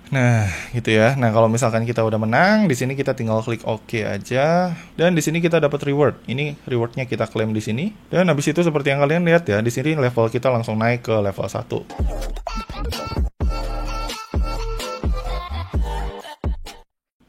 Nah, gitu ya. Nah, kalau misalkan kita udah menang, di sini kita tinggal klik OK aja. Dan di sini kita dapat reward. Ini rewardnya kita klaim di sini. Dan habis itu seperti yang kalian lihat ya, di sini level kita langsung naik ke level 1.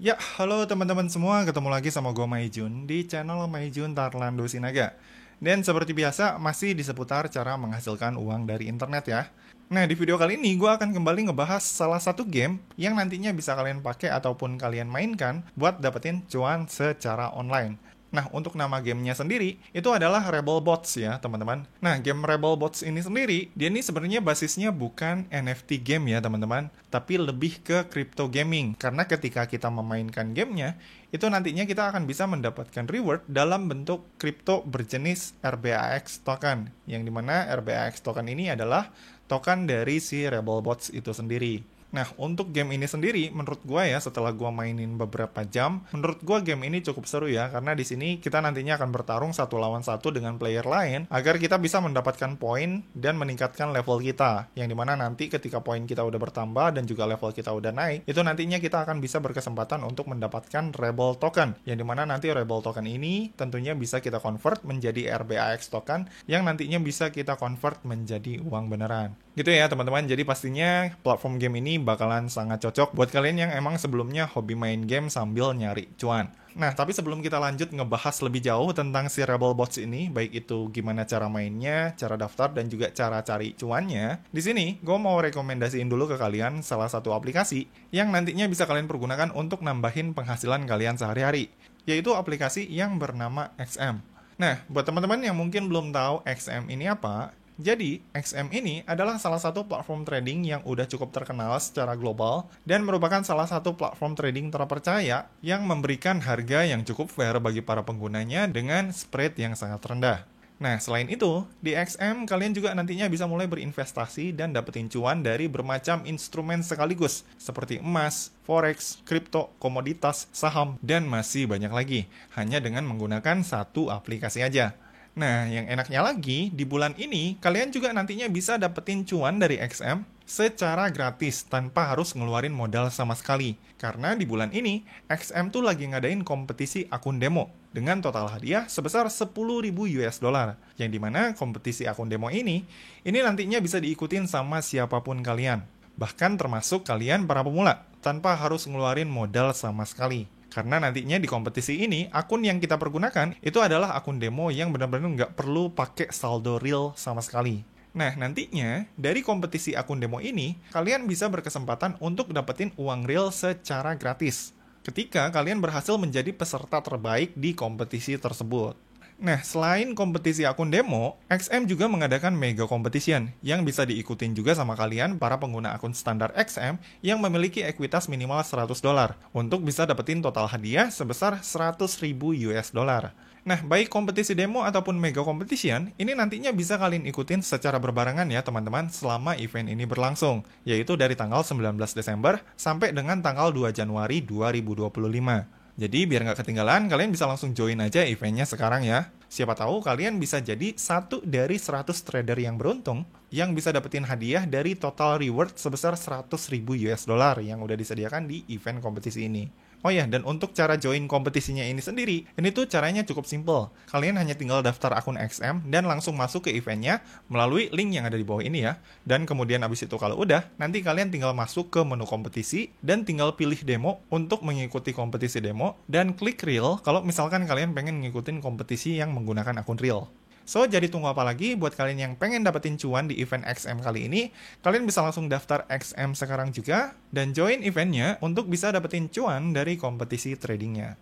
Ya, halo teman-teman semua, ketemu lagi sama gue Maijun di channel Maijun Tarlando Sinaga. Dan seperti biasa, masih di seputar cara menghasilkan uang dari internet ya. Nah, di video kali ini gue akan kembali ngebahas salah satu game yang nantinya bisa kalian pakai ataupun kalian mainkan buat dapetin cuan secara online. Nah, untuk nama gamenya sendiri, itu adalah Rebel Bots ya, teman-teman. Nah, game Rebel Bots ini sendiri, dia ini sebenarnya basisnya bukan NFT game ya, teman-teman, tapi lebih ke crypto gaming. Karena ketika kita memainkan gamenya, itu nantinya kita akan bisa mendapatkan reward dalam bentuk kripto berjenis RBAX token. Yang dimana RBAX token ini adalah token dari si Rebel Bots itu sendiri. Nah, untuk game ini sendiri, menurut gue ya, setelah gue mainin beberapa jam, menurut gue game ini cukup seru ya, karena di sini kita nantinya akan bertarung satu lawan satu dengan player lain, agar kita bisa mendapatkan poin dan meningkatkan level kita. Yang dimana nanti ketika poin kita udah bertambah dan juga level kita udah naik, itu nantinya kita akan bisa berkesempatan untuk mendapatkan Rebel Token. Yang dimana nanti Rebel Token ini tentunya bisa kita convert menjadi RBAX Token, yang nantinya bisa kita convert menjadi uang beneran. Gitu ya teman-teman, jadi pastinya platform game ini bakalan sangat cocok buat kalian yang emang sebelumnya hobi main game sambil nyari cuan. Nah, tapi sebelum kita lanjut ngebahas lebih jauh tentang si Rebel Bots ini, baik itu gimana cara mainnya, cara daftar, dan juga cara cari cuannya, di sini gue mau rekomendasiin dulu ke kalian salah satu aplikasi yang nantinya bisa kalian pergunakan untuk nambahin penghasilan kalian sehari-hari, yaitu aplikasi yang bernama XM. Nah, buat teman-teman yang mungkin belum tahu XM ini apa, jadi, XM ini adalah salah satu platform trading yang udah cukup terkenal secara global dan merupakan salah satu platform trading terpercaya yang memberikan harga yang cukup fair bagi para penggunanya dengan spread yang sangat rendah. Nah, selain itu, di XM kalian juga nantinya bisa mulai berinvestasi dan dapetin cuan dari bermacam instrumen sekaligus, seperti emas, forex, kripto, komoditas, saham, dan masih banyak lagi, hanya dengan menggunakan satu aplikasi aja. Nah, yang enaknya lagi, di bulan ini, kalian juga nantinya bisa dapetin cuan dari XM secara gratis, tanpa harus ngeluarin modal sama sekali. Karena di bulan ini, XM tuh lagi ngadain kompetisi akun demo, dengan total hadiah sebesar 10.000 US dollar. Yang dimana kompetisi akun demo ini nantinya bisa diikutin sama siapapun kalian. Bahkan termasuk kalian para pemula, tanpa harus ngeluarin modal sama sekali. Karena nantinya di kompetisi ini, akun yang kita pergunakan itu adalah akun demo yang benar-benar nggak perlu pakai saldo real sama sekali. Nah, nantinya dari kompetisi akun demo ini, kalian bisa berkesempatan untuk dapetin uang real secara gratis ketika kalian berhasil menjadi peserta terbaik di kompetisi tersebut. Nah, selain kompetisi akun demo, XM juga mengadakan mega competition yang bisa diikutin juga sama kalian para pengguna akun standar XM yang memiliki ekuitas minimal 100 dolar untuk bisa dapetin total hadiah sebesar 100.000 US dollar. Nah, baik kompetisi demo ataupun mega competition, ini nantinya bisa kalian ikutin secara berbarengan ya teman-teman selama event ini berlangsung, yaitu dari tanggal 19 Desember sampai dengan tanggal 2 Januari 2025. Jadi biar nggak ketinggalan, kalian bisa langsung join aja eventnya sekarang ya. Siapa tahu kalian bisa jadi satu dari 100 trader yang beruntung yang bisa dapetin hadiah dari total reward sebesar 100.000 US dollar yang udah disediakan di event kompetisi ini. Oh ya, dan untuk cara join kompetisinya ini sendiri, ini tuh caranya cukup simple. Kalian hanya tinggal daftar akun XM dan langsung masuk ke eventnya melalui link yang ada di bawah ini ya. Dan kemudian abis itu kalau udah, nanti kalian tinggal masuk ke menu kompetisi dan tinggal pilih demo untuk mengikuti kompetisi demo dan klik real kalau misalkan kalian pengen ngikutin kompetisi yang menggunakan akun real. So, jadi tunggu apa lagi buat kalian yang pengen dapetin cuan di event XM kali ini, kalian bisa langsung daftar XM sekarang juga dan join eventnya untuk bisa dapetin cuan dari kompetisi tradingnya.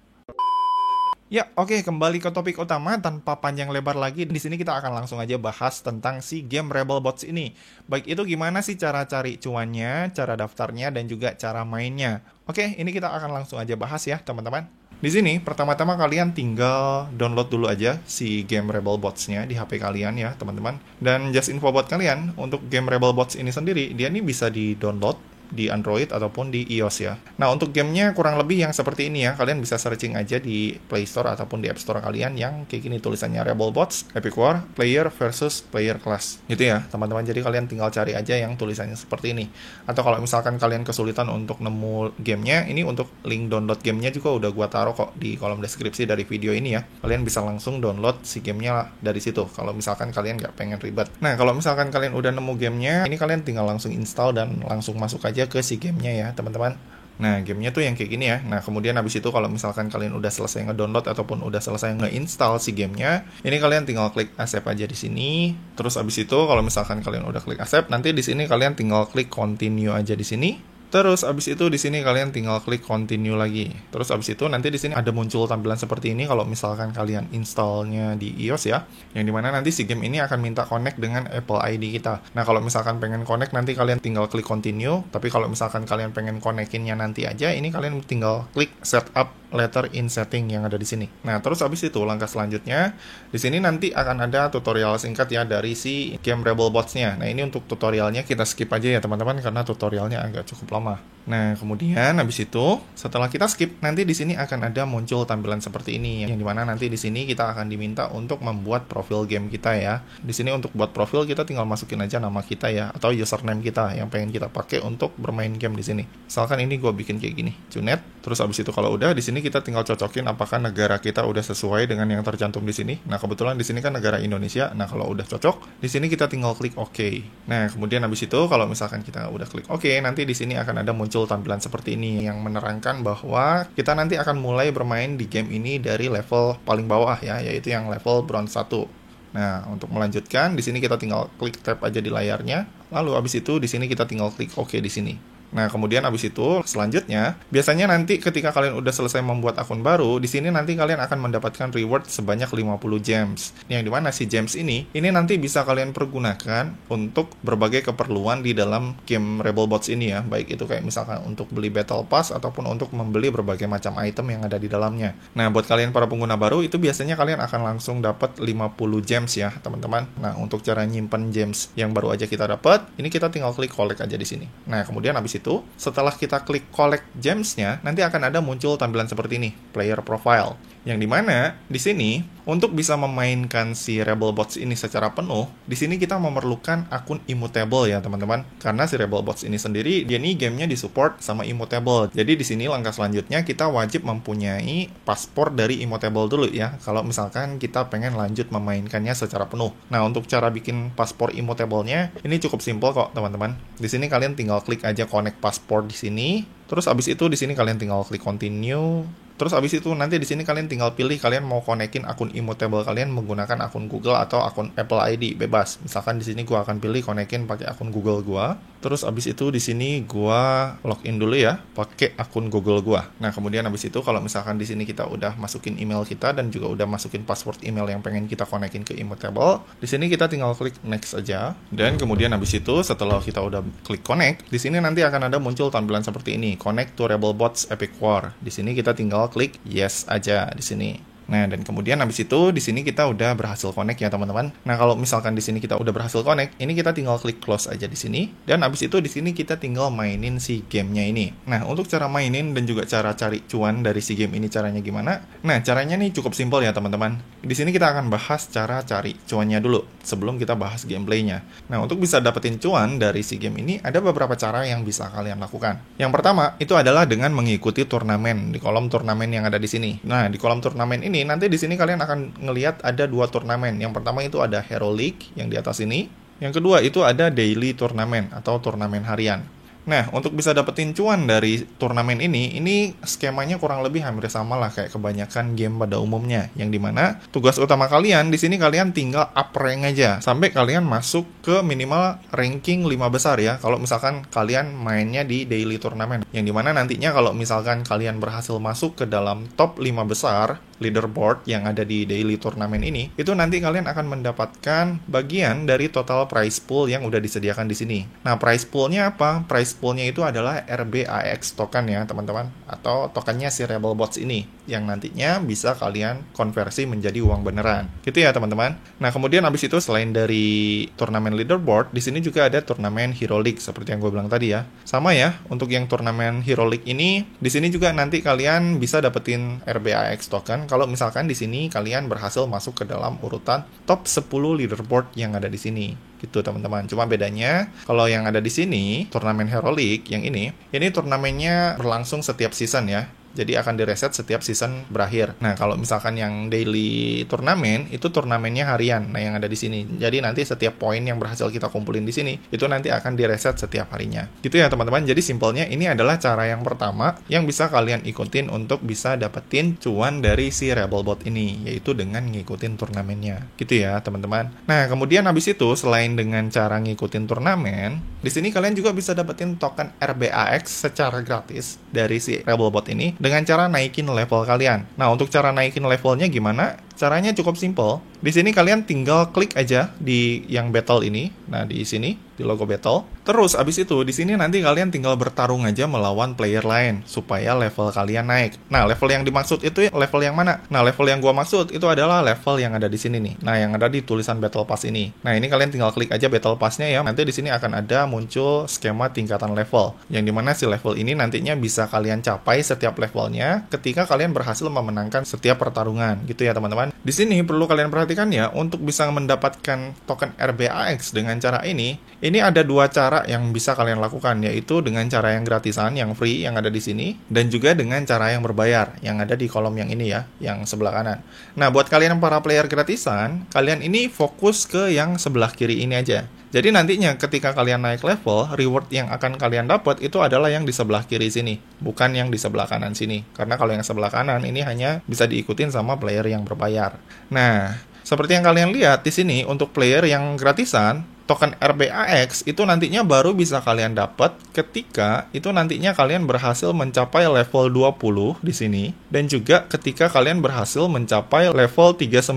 Ya, oke, kembali ke topik utama tanpa panjang lebar lagi. Di sini kita akan langsung aja bahas tentang si game Rebel Bots ini. Baik itu gimana sih cara cari cuannya, cara daftarnya, dan juga cara mainnya. Oke, ini kita akan langsung aja bahas ya, teman-teman. Di sini, pertama-tama kalian tinggal download dulu aja si game Rebel Bots-nya di HP kalian ya, teman-teman. Dan just info buat kalian, untuk game Rebel Bots ini sendiri, dia ini bisa di-download di Android ataupun di iOS ya. Nah, untuk gamenya kurang lebih yang seperti ini ya. Kalian bisa searching aja di Play Store ataupun di App Store kalian yang kayak gini tulisannya Rebelbots, Epic War, Player versus Player Class. Gitu ya, teman-teman. Jadi kalian tinggal cari aja yang tulisannya seperti ini. Atau kalau misalkan kalian kesulitan untuk nemu gamenya, ini untuk link download gamenya juga udah gua taruh kok di kolom deskripsi dari video ini ya. Kalian bisa langsung download si gamenya dari situ kalau misalkan kalian nggak pengen ribet. Nah, kalau misalkan kalian udah nemu gamenya, ini kalian tinggal langsung install dan langsung masuk aja ke si gamenya ya teman-teman. Nah, gamenya tuh yang kayak gini ya. Nah, kemudian habis itu kalau misalkan kalian udah selesai ngedownload ataupun udah selesai ngeinstall si gamenya, ini kalian tinggal klik accept aja di sini. Terus habis itu kalau misalkan kalian udah klik accept, nanti di sini kalian tinggal klik continue aja di sini. Terus abis itu di sini kalian tinggal klik continue lagi. Terus abis itu nanti di sini ada muncul tampilan seperti ini kalau misalkan kalian installnya di iOS ya. Yang dimana nanti si game ini akan minta connect dengan Apple ID kita. Nah, kalau misalkan pengen connect nanti kalian tinggal klik continue. Tapi kalau misalkan kalian pengen connectinnya nanti aja, ini kalian tinggal klik setup letter in setting yang ada di sini. Nah, terus habis itu langkah selanjutnya di sini nanti akan ada tutorial singkat ya dari si game Rebelbots-nya. Nah, ini untuk tutorialnya kita skip aja ya teman-teman karena tutorialnya agak cukup lama. Nah, kemudian habis itu setelah kita skip, nanti di sini akan ada muncul tampilan seperti ini yang dimana nanti di sini kita akan diminta untuk membuat profil game kita ya. Di sini untuk buat profil kita tinggal masukin aja nama kita ya atau username kita yang pengen kita pakai untuk bermain game di sini. Misalkan ini gue bikin kayak gini, Junet. Terus habis itu kalau udah di sini kita tinggal cocokin apakah negara kita udah sesuai dengan yang tercantum di sini. Nah, kebetulan di sini kan negara Indonesia. Nah, kalau udah cocok, di sini kita tinggal klik OK. Nah, kemudian habis itu kalau misalkan kita udah klik OK, nanti di sini akan ada muncul tampilan seperti ini yang menerangkan bahwa kita nanti akan mulai bermain di game ini dari level paling bawah ya, yaitu yang level bronze 1. Nah, untuk melanjutkan di sini kita tinggal klik tab aja di layarnya. Lalu habis itu di sini kita tinggal klik OK di sini. Nah, kemudian abis itu selanjutnya, biasanya nanti ketika kalian udah selesai membuat akun baru, di sini nanti kalian akan mendapatkan reward sebanyak 50 gems. Yang dimana si gems ini nanti bisa kalian pergunakan untuk berbagai keperluan di dalam game Rebelbots ini ya. Baik itu kayak misalkan untuk beli Battle Pass ataupun untuk membeli berbagai macam item yang ada di dalamnya. Nah, buat kalian para pengguna baru, itu biasanya kalian akan langsung dapat 50 gems ya, teman-teman. Nah, untuk cara nyimpen gems yang baru aja kita dapat, ini kita tinggal klik collect aja di sini. Nah, kemudian abis itu setelah kita klik collect gems-nya, nanti akan ada muncul tampilan seperti ini, player profile. Yang dimana di sini untuk bisa memainkan si Rebelbots ini secara penuh, di sini kita memerlukan akun immutable ya teman-teman. Karena si Rebelbots ini sendiri dia nih gamenya disupport sama immutable. Jadi di sini langkah selanjutnya kita wajib mempunyai paspor dari immutable dulu ya. Kalau misalkan kita pengen lanjut memainkannya secara penuh. Nah, untuk cara bikin paspor immutable-nya ini cukup simpel kok teman-teman. Di sini kalian tinggal klik aja connect paspor di sini. Terus abis itu di sini kalian tinggal klik continue. Terus abis itu nanti di sini kalian tinggal pilih kalian mau konekin akun immutable kalian menggunakan akun Google atau akun Apple ID, bebas. Misalkan di sini gua akan pilih konekin pakai akun Google gua. Terus abis itu di sini gua login dulu ya pakai akun Google gua. Nah, kemudian abis itu kalau misalkan di sini kita udah masukin email kita dan juga udah masukin password email yang pengen kita konekin ke immutable, di sini kita tinggal klik next aja. Dan kemudian abis itu setelah kita udah klik connect, di sini nanti akan ada muncul tampilan seperti ini, connect to Rebelbots Epic War. Di sini kita tinggal klik yes aja di sini. Nah, dan kemudian habis itu di sini kita udah berhasil connect ya teman-teman. Nah, kalau misalkan di sini kita udah berhasil connect, ini kita tinggal klik close aja di sini. Dan habis itu di sini kita tinggal mainin si gamenya ini. Nah, untuk cara mainin dan juga cara cari cuan dari si game ini caranya gimana? Nah, caranya nih cukup simpel ya teman-teman. Di sini kita akan bahas cara cari cuannya dulu sebelum kita bahas gameplaynya. Nah, untuk bisa dapetin cuan dari si game ini ada beberapa cara yang bisa kalian lakukan. Yang pertama itu adalah dengan mengikuti turnamen di kolom turnamen yang ada di sini. Nah, di kolom turnamen ini nanti di sini kalian akan ngelihat ada dua turnamen. Yang pertama itu ada Hero League yang di atas ini. Yang kedua itu ada Daily Tournament atau turnamen harian. Nah, untuk bisa dapetin cuan dari turnamen ini skemanya kurang lebih hampir sama lah kayak kebanyakan game pada umumnya. Yang dimana tugas utama kalian di sini kalian tinggal up rank aja sampai kalian masuk ke minimal ranking 5 besar ya. Kalau misalkan kalian mainnya di daily turnamen. Yang dimana nantinya kalau misalkan kalian berhasil masuk ke dalam top 5 besar leaderboard yang ada di daily turnamen ini, itu nanti kalian akan mendapatkan bagian dari total prize pool yang udah disediakan di sini. Nah, prize poolnya apa? Prize poolnya itu adalah RBAX token ya teman-teman, atau tokennya si Rebelbots ini yang nantinya bisa kalian konversi menjadi uang beneran gitu ya teman-teman. Nah kemudian abis itu selain dari turnamen leaderboard, di sini juga ada turnamen Hero League seperti yang gue bilang tadi ya. Sama ya, untuk yang turnamen Hero League ini, di sini juga nanti kalian bisa dapetin RBAX token kalau misalkan di sini kalian berhasil masuk ke dalam urutan top 10 leaderboard yang ada di sini. Gitu teman-teman. Cuma bedanya kalau yang ada di sini turnamen Hero League yang ini turnamennya berlangsung setiap season ya. Jadi akan direset setiap season berakhir. Nah, kalau misalkan yang daily turnamen itu turnamennya harian. Nah, yang ada di sini. Jadi nanti setiap poin yang berhasil kita kumpulin di sini itu nanti akan direset setiap harinya. Gitu ya, teman-teman. Jadi simpelnya ini adalah cara yang pertama yang bisa kalian ikutin untuk bisa dapetin cuan dari si Rebelbot ini, yaitu dengan ngikutin turnamennya. Gitu ya, teman-teman. Nah, kemudian habis itu selain dengan cara ngikutin turnamen, di sini kalian juga bisa dapetin token RBAX secara gratis dari si Rebelbot ini dengan cara naikin level kalian. Nah, untuk cara naikin levelnya gimana? Caranya cukup simple. Di sini kalian tinggal klik aja di yang battle ini. Nah, di sini di logo battle. Terus abis itu di sini nanti kalian tinggal bertarung aja melawan player lain supaya level kalian naik. Nah, level yang dimaksud itu level yang mana? Nah, level yang gua maksud itu adalah level yang ada di sini nih. Nah, yang ada di tulisan Battle Pass ini. Nah, ini kalian tinggal klik aja Battle Pass-nya ya. Nanti di sini akan ada muncul skema tingkatan level. Yang dimana si level ini nantinya bisa kalian capai setiap levelnya ketika kalian berhasil memenangkan setiap pertarungan. Gitu ya, teman-teman. Di sini perlu kalian perhatikan ya, untuk bisa mendapatkan token RBAX dengan cara ini ada dua cara yang bisa kalian lakukan, yaitu dengan cara yang gratisan, yang free, yang ada di sini, dan juga dengan cara yang berbayar, yang ada di kolom yang ini ya, yang sebelah kanan. Nah, buat kalian para player gratisan, kalian ini fokus ke yang sebelah kiri ini aja. Jadi nantinya ketika kalian naik level, reward yang akan kalian dapat itu adalah yang di sebelah kiri sini, bukan yang di sebelah kanan sini. Karena kalau yang sebelah kanan ini hanya bisa diikutin sama player yang berbayar. Nah, seperti yang kalian lihat di sini untuk player yang gratisan, token RBAX itu nantinya baru bisa kalian dapat ketika itu nantinya kalian berhasil mencapai level 20 di sini, dan juga ketika kalian berhasil mencapai level 39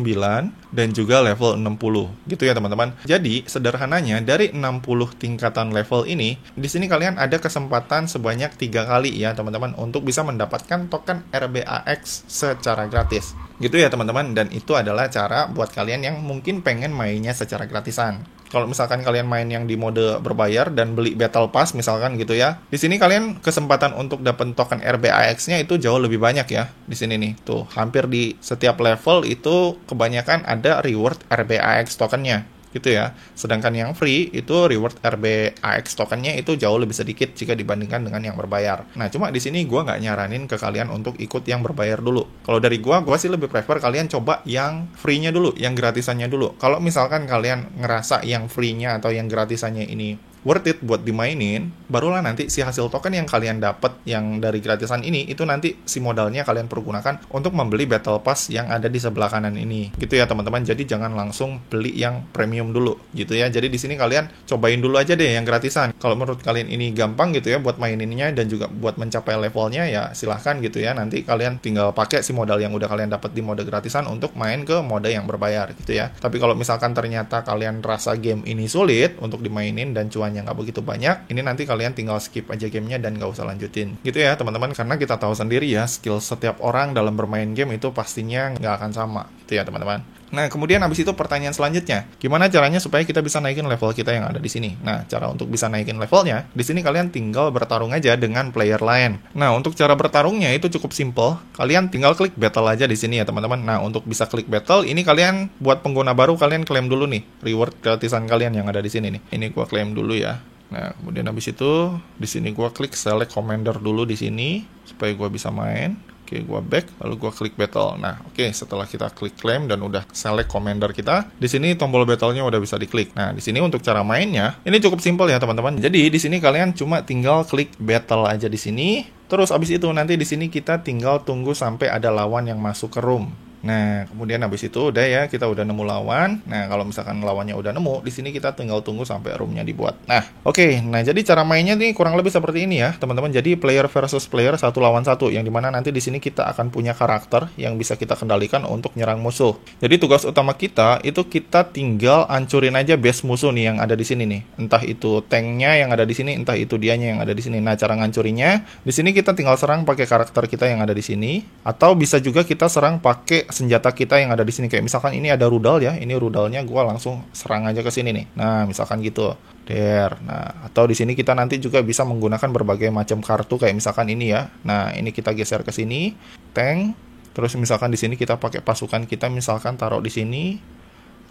dan juga level 60. Gitu ya, teman-teman. Jadi, sederhananya dari 60 tingkatan level ini, di sini kalian ada kesempatan sebanyak 3 kali ya, teman-teman, untuk bisa mendapatkan token RBAX secara gratis. Gitu ya, teman-teman, dan itu adalah cara buat kalian yang mungkin pengen mainnya secara gratisan. Kalau misalkan kalian main yang di mode berbayar dan beli Battle Pass misalkan gitu ya, di sini kalian kesempatan untuk dapat token RBAX-nya itu jauh lebih banyak ya. Di sini nih, tuh hampir di setiap level itu kebanyakan ada reward RBAX tokennya. Gitu ya. Sedangkan yang free itu reward RBAX tokennya itu jauh lebih sedikit jika dibandingkan dengan yang berbayar. Nah, cuma di sini gue nggak nyaranin ke kalian untuk ikut yang berbayar dulu. Kalau dari gue sih lebih prefer kalian coba yang free-nya dulu, yang gratisannya dulu. Kalau misalkan kalian ngerasa yang free-nya atau yang gratisannya ini worth it buat dimainin, barulah nanti si hasil token yang kalian dapat yang dari gratisan ini itu nanti si modalnya kalian pergunakan untuk membeli Battle Pass yang ada di sebelah kanan ini. Gitu ya, teman-teman. Jadi jangan langsung beli yang premium dulu gitu ya. Jadi di sini kalian cobain dulu aja deh yang gratisan. Kalau menurut kalian ini gampang gitu ya buat maininnya dan juga buat mencapai levelnya, ya silahkan gitu ya. Nanti kalian tinggal pakai si modal yang udah kalian dapat di mode gratisan untuk main ke mode yang berbayar gitu ya. Tapi kalau misalkan ternyata kalian rasa game ini sulit untuk dimainin dan cuan yang nggak begitu banyak, ini nanti kalian tinggal skip aja gamenya dan nggak usah lanjutin gitu ya, teman-teman. Karena kita tahu sendiri ya, skill setiap orang dalam bermain game itu pastinya nggak akan sama gitu ya, teman-teman. Nah, kemudian habis itu pertanyaan selanjutnya, gimana caranya supaya kita bisa naikin level kita yang ada di sini? Nah, cara untuk bisa naikin levelnya, di sini kalian tinggal bertarung aja dengan player lain. Nah, untuk cara bertarungnya itu cukup simple. Kalian tinggal klik battle aja di sini ya, teman-teman. Nah, untuk bisa klik battle, ini kalian buat pengguna baru kalian klaim dulu nih reward gratisan kalian yang ada di sini nih. Ini gua klaim dulu ya. Nah, kemudian habis itu di sini gua klik select commander dulu di sini supaya gua bisa main. Oke, gua back, lalu gua klik battle. Nah, oke, setelah kita klik claim dan udah select commander kita, di sini tombol battle-nya udah bisa diklik. Nah, di sini untuk cara mainnya, ini cukup simpel ya, teman-teman. Jadi, di sini kalian cuma tinggal klik battle aja di sini. Terus abis itu nanti di sini kita tinggal tunggu sampai ada lawan yang masuk ke room. Nah, kemudian habis itu udah ya, kita udah nemu lawan. Nah, kalau misalkan lawannya udah nemu, di sini kita tinggal tunggu sampai roomnya dibuat. Nah, oke. Nah, jadi cara mainnya nih kurang lebih seperti ini ya, teman-teman. Jadi player versus player, satu lawan satu, yang dimana nanti di sini kita akan punya karakter yang bisa kita kendalikan untuk nyerang musuh. Jadi tugas utama kita itu kita tinggal hancurin aja base musuh nih yang ada di sini nih. Entah itu tanknya yang ada di sini, entah itu dianya yang ada di sini. Nah, cara ngancurinnya di sini kita tinggal serang pakai karakter kita yang ada di sini, atau bisa juga kita serang pakai senjata kita yang ada di sini. Kayak misalkan ini ada rudal ya, ini rudalnya gua langsung serang aja ke sini nih. Nah, misalkan gitu. Nah, atau di sini kita nanti juga bisa menggunakan berbagai macam kartu kayak misalkan ini ya. Nah, ini kita geser ke sini, tank. Terus misalkan di sini kita pakai pasukan kita misalkan taruh di sini,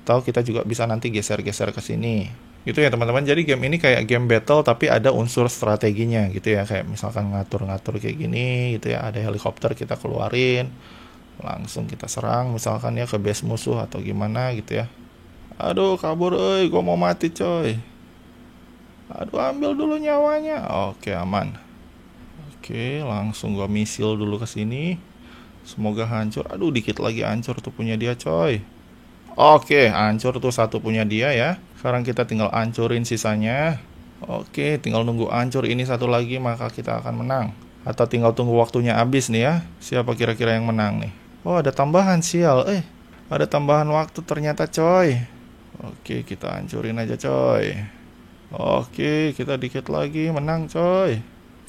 atau kita juga bisa nanti geser-geser ke sini. Gitu ya teman-teman. Jadi game ini kayak game battle tapi ada unsur strateginya gitu ya. Kayak misalkan ngatur-ngatur kayak gini gitu ya. Ada helikopter kita keluarin, langsung kita serang misalkan ya ke base musuh atau gimana gitu ya. Aduh kabur gue mau mati coy. Aduh ambil dulu nyawanya. Oke aman. Oke langsung gue misil dulu ke sini. Semoga hancur. Aduh dikit lagi hancur tuh punya dia coy. Oke hancur tuh satu punya dia ya. Sekarang kita tinggal hancurin sisanya. Oke tinggal nunggu hancur ini satu lagi maka kita akan menang. Atau tinggal tunggu waktunya habis nih ya. Siapa kira-kira yang menang nih? Oh ada tambahan sial. Ada tambahan waktu ternyata coy. Oke kita hancurin aja coy. Oke kita dikit lagi menang coy.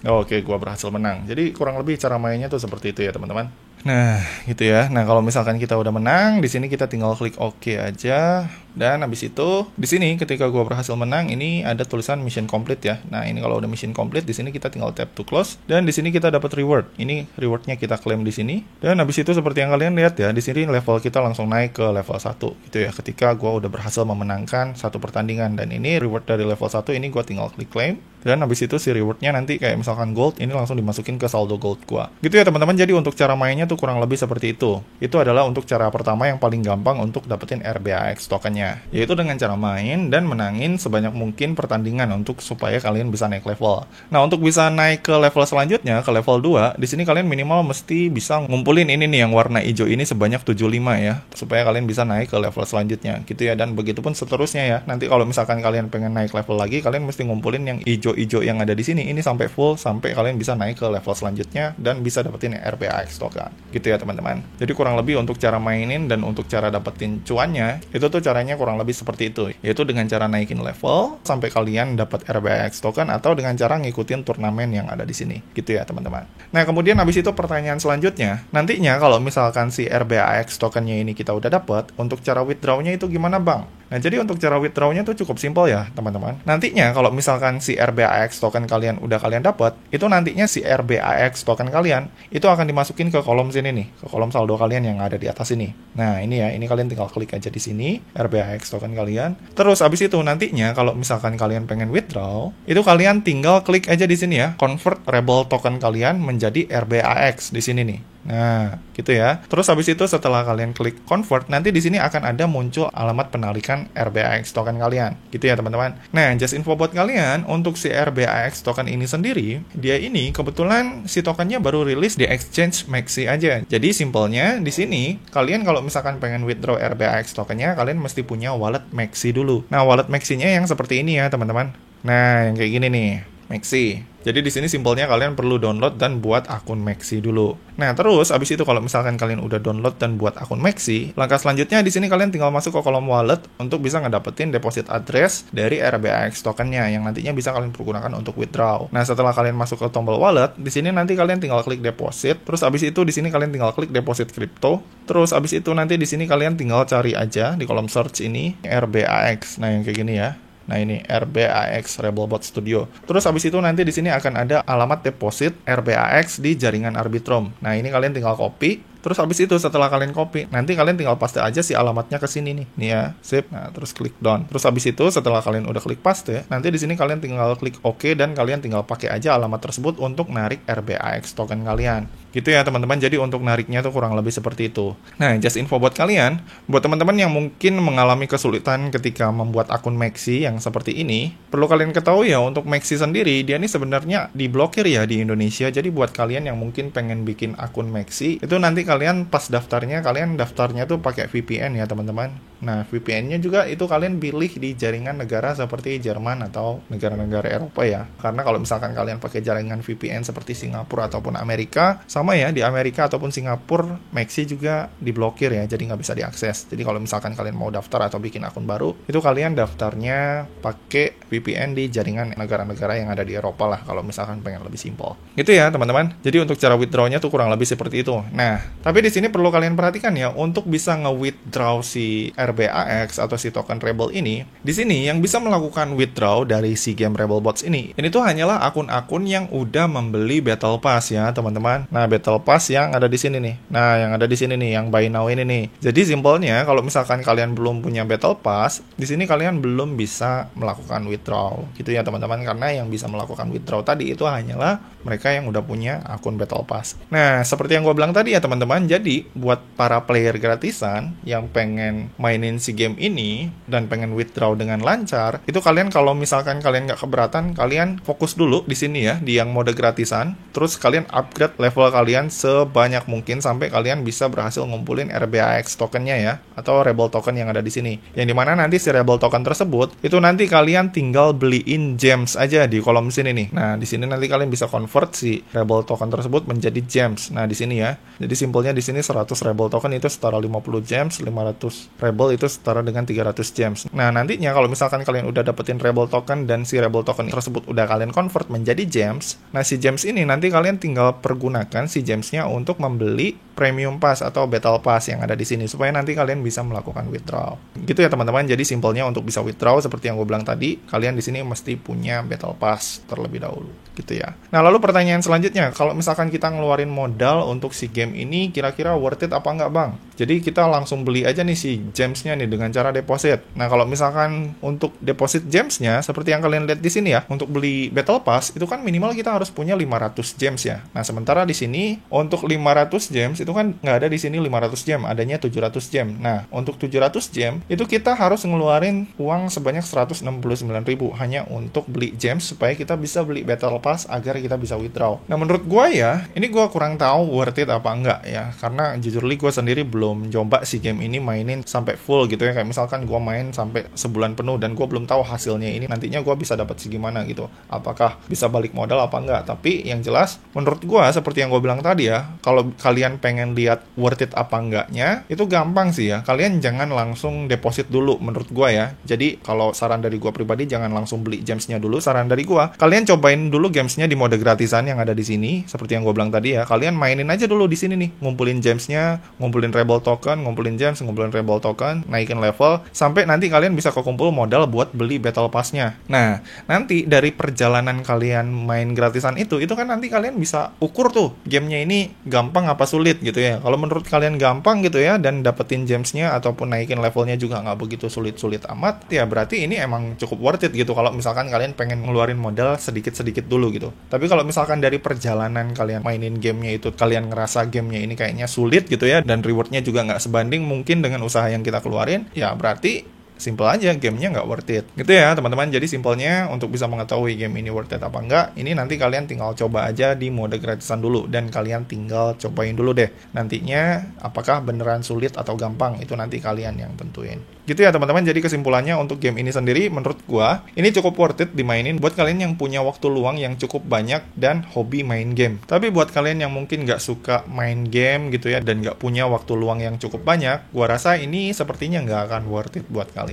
Oke gua berhasil menang. Jadi kurang lebih cara mainnya tuh seperti itu ya teman-teman. Nah, gitu ya. Nah, kalau misalkan kita udah menang, di sini kita tinggal klik OK aja. Dan habis itu, di sini ketika gua berhasil menang, ini ada tulisan mission complete ya. Nah, ini kalau udah mission complete, di sini kita tinggal tap to close. Dan di sini kita dapat reward. Ini rewardnya kita klaim di sini. Dan habis itu seperti yang kalian lihat ya, di sini level kita langsung naik ke level 1 gitu ya. Ketika gua udah berhasil memenangkan satu pertandingan. Dan ini reward dari level 1 ini gua tinggal klik claim. Dan habis itu si rewardnya nanti kayak misalkan gold, ini langsung dimasukin ke saldo gold gua. Gitu ya teman-teman. Jadi untuk cara mainnya tuh kurang lebih seperti itu. Itu adalah untuk cara pertama yang paling gampang untuk dapetin RBAX tokennya. Yaitu dengan cara main dan menangin sebanyak mungkin pertandingan untuk supaya kalian bisa naik level. Nah, untuk bisa naik ke level selanjutnya, ke level 2, di sini kalian minimal mesti bisa ngumpulin ini nih yang warna hijau ini sebanyak 75 ya, supaya kalian bisa naik ke level selanjutnya. Gitu ya, dan begitupun seterusnya ya. Nanti kalau misalkan kalian pengen naik level lagi, kalian mesti ngumpulin yang hijau-hijau yang ada di sini ini sampai full sampai kalian bisa naik ke level selanjutnya dan bisa dapetin RBAX token. Gitu ya, teman-teman. Jadi kurang lebih untuk cara mainin dan untuk cara dapetin cuannya, itu tuh caranya kurang lebih seperti itu, yaitu dengan cara naikin level sampai kalian dapat RBAX token atau dengan cara ngikutin turnamen yang ada di sini. Gitu ya, teman-teman. Nah, kemudian habis itu pertanyaan selanjutnya, nantinya kalau misalkan si RBAX tokennya ini kita udah dapat, untuk cara withdraw-nya itu gimana, Bang? Nah, jadi untuk cara withdraw-nya tuh cukup simpel ya, teman-teman. Nantinya kalau misalkan si RBAX token kalian udah kalian dapat, itu nantinya si RBAX token kalian itu akan dimasukin ke kolom sini nih, ke kolom saldo kalian yang ada di atas ini. Nah, ini ya, ini kalian tinggal klik aja di sini, RBAX token kalian. Terus habis itu nantinya kalau misalkan kalian pengen withdraw, itu kalian tinggal klik aja di sini ya, convert rebel token kalian menjadi RBAX di sini nih. Nah, gitu ya. Terus habis itu setelah kalian klik convert, nanti di sini akan ada muncul alamat penarikan RBAX token kalian. Gitu ya, teman-teman. Nah, just info buat kalian, untuk si RBAX token ini sendiri, dia ini kebetulan si tokennya baru rilis di exchange Maxi aja. Jadi simpelnya di sini, kalian kalau misalkan pengen withdraw RBAX tokennya, kalian mesti punya wallet Maxi dulu. Nah, wallet Maxi-nya yang seperti ini ya, teman-teman. Nah, yang kayak gini nih, Maxi. Jadi di sini simpelnya kalian perlu download dan buat akun Maxi dulu. Nah, terus abis itu kalau misalkan kalian udah download dan buat akun Maxi, langkah selanjutnya di sini kalian tinggal masuk ke kolom wallet untuk bisa ngedapetin deposit address dari RBAX tokennya yang nantinya bisa kalian pergunakan untuk withdraw. Nah, setelah kalian masuk ke tombol wallet, di sini nanti kalian tinggal klik deposit. Terus abis itu di sini kalian tinggal klik deposit crypto. Terus abis itu nanti di sini kalian tinggal cari aja di kolom search ini RBAX. Nah, yang kayak gini ya. Nah, ini RBAX Rebelbot Studio. Terus habis itu nanti di sini akan ada alamat deposit RBAX di jaringan Arbitrum. Nah, ini kalian tinggal copy. Terus habis itu setelah kalian copy, nanti kalian tinggal paste aja si alamatnya ke sini nih. Nih ya, sip. Nah, terus klik done. Terus habis itu setelah kalian udah klik paste, nanti di sini kalian tinggal klik OK dan kalian tinggal pakai aja alamat tersebut untuk narik RBAX token kalian. Gitu ya, teman-teman. Jadi untuk nariknya tuh kurang lebih seperti itu. Nah, just info buat kalian, buat teman-teman yang mungkin mengalami kesulitan ketika membuat akun Maxi yang seperti ini, perlu kalian ketahui ya, untuk Maxi sendiri, dia ini sebenarnya diblokir ya di Indonesia. Jadi buat kalian yang mungkin pengen bikin akun Maxi, itu nanti kalian pas daftarnya, kalian daftarnya tuh pakai VPN ya teman-teman. Nah, VPN-nya juga itu kalian pilih di jaringan negara seperti Jerman atau negara-negara Eropa ya. Karena kalau misalkan kalian pakai jaringan VPN seperti Singapura ataupun Amerika, sama ya, di Amerika ataupun Singapura, Maxi juga diblokir ya, jadi nggak bisa diakses. Jadi kalau misalkan kalian mau daftar atau bikin akun baru, itu kalian daftarnya pakai VPN di jaringan negara-negara yang ada di Eropa lah, kalau misalkan pengen lebih simpel. Gitu ya teman-teman. Jadi untuk cara withdraw-nya tuh kurang lebih seperti itu. Nah, tapi di sini perlu kalian perhatikan ya, untuk bisa nge-withdraw si RBAX atau si token Rebel ini, di sini yang bisa melakukan withdraw dari si game Rebel Bots ini tuh hanyalah akun-akun yang udah membeli Battle Pass ya teman-teman. Nah, Battle Pass yang ada di sini nih. Nah, yang ada di sini nih, yang buy now ini nih. Jadi simpelnya kalau misalkan kalian belum punya Battle Pass, di sini kalian belum bisa melakukan withdraw gitu ya teman-teman, karena yang bisa melakukan withdraw tadi itu hanyalah mereka yang udah punya akun Battle Pass. Nah, seperti yang gue bilang tadi ya teman-teman, jadi buat para player gratisan yang pengen mainin si game ini dan pengen withdraw dengan lancar, itu kalian kalau misalkan kalian nggak keberatan, kalian fokus dulu di sini ya, di yang mode gratisan, terus kalian upgrade level kalian sebanyak mungkin sampai kalian bisa berhasil ngumpulin RBAX tokennya ya, atau Rebel token yang ada di sini. Yang dimana nanti si Rebel token tersebut, itu nanti kalian tinggal beliin gems aja di kolom sini nih. Nah, di sini nanti kalian bisa convert si Rebel token tersebut menjadi gems. Nah, di sini ya. Jadi simpelnya di sini 100 Rebel token itu setara 50 gems, 500 Rebel itu setara dengan 300 gems. Nah, nantinya kalau misalkan kalian udah dapetin Rebel token dan si Rebel token tersebut udah kalian convert menjadi gems, nah si gems ini nanti kalian tinggal pergunakan si gemsnya untuk membeli Premium Pass atau Battle Pass yang ada di sini supaya nanti kalian bisa melakukan withdraw. Gitu ya teman-teman. Jadi simpelnya untuk bisa withdraw seperti yang gue bilang tadi, kalian di sini mesti punya Battle Pass terlebih dahulu, gitu ya. Nah, lalu pertanyaan selanjutnya, kalau misalkan kita ngeluarin modal untuk si game ini, kira-kira worth it apa enggak, Bang? Jadi kita langsung beli aja nih si gemsnya nih dengan cara deposit. Nah, kalau misalkan untuk deposit gemsnya, seperti yang kalian lihat di sini ya, untuk beli Battle Pass itu kan minimal kita harus punya 500 gems ya. Nah, sementara di sini untuk 500 gems itu kan nggak ada di sini 500 gem, adanya 700 gem. Nah, untuk 700 gem itu kita harus ngeluarin uang sebanyak 169.000 hanya untuk beli gems supaya kita bisa beli Battle Pass agar kita bisa withdraw. Nah, menurut gue ya, ini gue kurang tahu worth it apa enggak ya, karena jujur li gue sendiri belum coba si game ini mainin sampai full gitu ya. Kayak misalkan gue main sampai sebulan penuh dan gue belum tahu hasilnya ini nantinya gue bisa dapat segimana gitu. Apakah bisa balik modal apa enggak? Tapi yang jelas menurut gue seperti yang gue bilang tadi ya, kalau kalian pengen lihat worth it apa enggaknya, itu gampang sih ya. Kalian jangan langsung deposit dulu menurut gue ya. Jadi kalau saran dari gue pribadi, jangan langsung beli gemsnya dulu. Saran dari gue, kalian cobain dulu gemsnya di mode gratisan yang ada di sini. Seperti yang gue bilang tadi ya, kalian mainin aja dulu di sini nih, ngumpulin gemsnya, ngumpulin Rebel token, ngumpulin gems, ngumpulin Rebel token, naikin level sampai nanti kalian bisa kekumpul modal buat beli Battle Pass-nya. Nah, nanti dari perjalanan kalian main gratisan itu kan nanti kalian bisa ukur tuh gamenya ini gampang apa sulit gitu ya. Kalau menurut kalian gampang gitu ya dan dapetin gemsnya ataupun naikin levelnya juga nggak begitu sulit-sulit amat, ya berarti ini emang cukup worth it gitu kalau misalkan kalian pengen ngeluarin modal sedikit-sedikit dulu gitu. Tapi kalau misalkan dari perjalanan kalian mainin gamenya itu kalian ngerasa gamenya ini kayaknya sulit gitu ya dan rewardnya juga nggak sebanding mungkin dengan usaha yang kita keluarin, ya berarti simple aja, gamenya nggak worth it. Gitu ya teman-teman, jadi simpelnya untuk bisa mengetahui game ini worth it apa enggak, ini nanti kalian tinggal coba aja di mode gratisan dulu, dan kalian tinggal cobain dulu deh. Nantinya apakah beneran sulit atau gampang, itu nanti kalian yang tentuin. Gitu ya teman-teman, jadi kesimpulannya untuk game ini sendiri menurut gua, ini cukup worth it dimainin buat kalian yang punya waktu luang yang cukup banyak dan hobi main game. Tapi buat kalian yang mungkin nggak suka main game gitu ya, dan nggak punya waktu luang yang cukup banyak, gua rasa ini sepertinya nggak akan worth it buat kalian.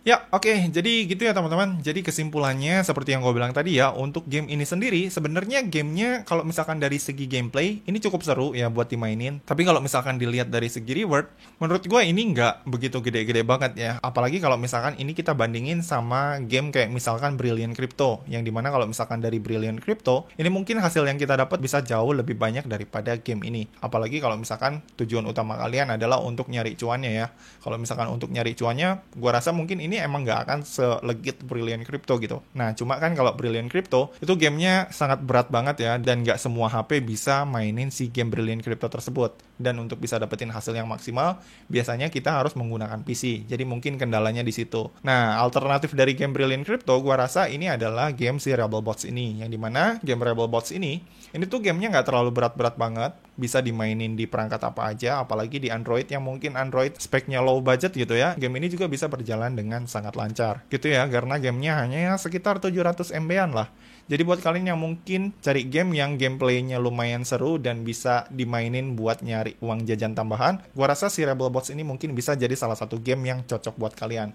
Ya, oke. Jadi gitu ya teman-teman. Jadi kesimpulannya seperti yang gue bilang tadi ya, untuk game ini sendiri, sebenarnya gamenya kalau misalkan dari segi gameplay, ini cukup seru ya buat dimainin. Tapi kalau misalkan dilihat dari segi reward, menurut gue ini nggak begitu gede-gede banget ya. Apalagi kalau misalkan ini kita bandingin sama game kayak misalkan Brilliant Crypto, yang dimana kalau misalkan dari Brilliant Crypto, ini mungkin hasil yang kita dapat bisa jauh lebih banyak daripada game ini. Apalagi kalau misalkan tujuan utama kalian adalah untuk nyari cuannya ya. Kalau misalkan untuk nyari cuannya, gue rasa mungkin ini ini emang nggak akan selegit Brilliant Crypto gitu. Nah, cuma kan kalau Brilliant Crypto itu gamenya sangat berat banget ya, dan nggak semua HP bisa mainin si game Brilliant Crypto tersebut. Dan untuk bisa dapetin hasil yang maksimal, biasanya kita harus menggunakan PC. Jadi mungkin kendalanya di situ. Nah, alternatif dari game Brilliant Crypto, gua rasa ini adalah game si Rebelbots ini. Yang dimana game Rebelbots ini tuh gamenya nggak terlalu berat-berat banget. Bisa dimainin di perangkat apa aja, apalagi di Android yang mungkin Android speknya low budget gitu ya. Game ini juga bisa berjalan dengan sangat lancar gitu ya, karena gamenya hanya sekitar 700 MB-an lah. Jadi buat kalian yang mungkin cari game yang gameplaynya lumayan seru dan bisa dimainin buat nyari uang jajan tambahan, gua rasa si Rebelbots ini mungkin bisa jadi salah satu game yang cocok buat kalian.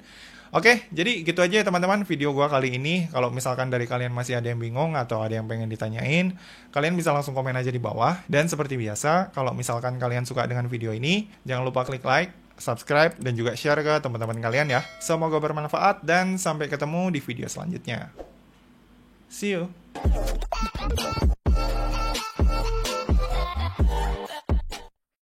Oke, jadi gitu aja ya teman-teman video gua kali ini. Kalau misalkan dari kalian masih ada yang bingung atau ada yang pengen ditanyain, kalian bisa langsung komen aja di bawah. Dan seperti biasa, kalau misalkan kalian suka dengan video ini, jangan lupa klik like, subscribe, dan juga share ke teman-teman kalian ya. Semoga bermanfaat dan sampai ketemu di video selanjutnya. See you!